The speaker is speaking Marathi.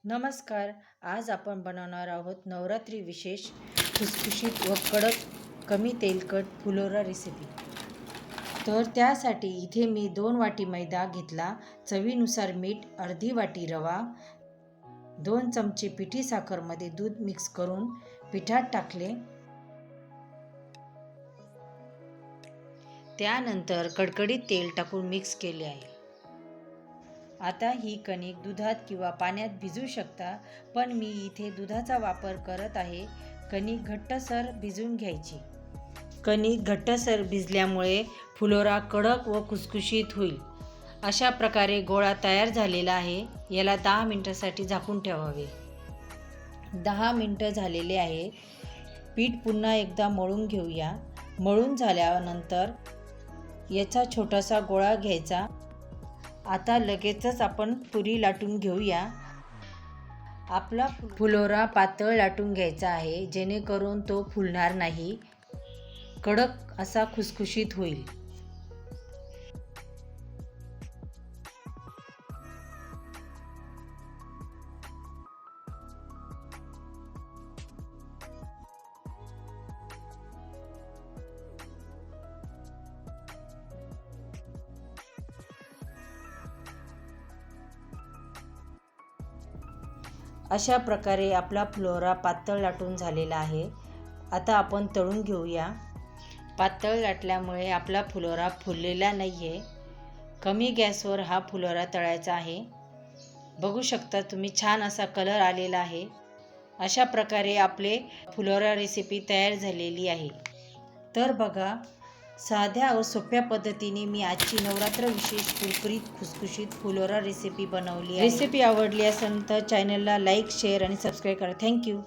नमस्कार. आज आपण बनवणार आहोत नवरात्री विशेष खुसखुशीत व कडक कमी तेलकट फुलोरा रेसिपी. तर त्यासाठी इथे मी 2 वाटी मैदा घेतला, चवीनुसार मीठ, अर्धी वाटी रवा, 2 चमचे पिठी साखरमध्ये दूध मिक्स करून पिठात टाकले. त्यानंतर कडकडीत तेल टाकून मिक्स केले आहे. आता ही कणिक दुधात किंवा पाण्यात भिजू शकता, पण मी इथे दुधाचा वापर करत आहे. कणिक घट्टसर भिजून घ्यायची. कणिक घट्टसर भिजल्यामुळे फुलोरा कडक व खुसखुशीत होईल. अशा प्रकारे गोळा तयार झालेला आहे. याला 10 मिनिटांसाठी झाकून ठेवावे. 10 मिनिटं झालेले आहे. पीठ पुन्हा एकदा मळून घेऊया. मळून झाल्यानंतर याचा छोटासा गोळा घ्यायचा. आता लगेचच आपण पुरी लाटून घेऊया. आपला फुलोरा पातळ लाटून घ्यायचा आहे, जेणेकरून तो फुलणार नाही, कडक असा खुसखुशीत होईल. अशा प्रकारे आपला फुलोरा पातळ लाटून झालेला आहे. आता आपण तळून घेऊया. पातळ लाटल्यामुळे आपला फुलोरा फुललेला नाही आहे. कमी गॅसवर हा फुलोरा तळायचा आहे. बघू शकता तुम्ही, छान असा कलर आलेला आहे. अशा प्रकारे आपले फुलोरा रेसिपी तयार झालेली आहे. तर बघा, साध्या व सोप्या पद्धतीने मी आजची नवरात्र विशेष कुरकुरीत खुसखुशीत फुलोरा रेसिपी बनवली आहे. रेसिपी आवडली असेल तर चॅनलला लाईक, शेअर आणि सबस्क्राईब करा. थँक्यू.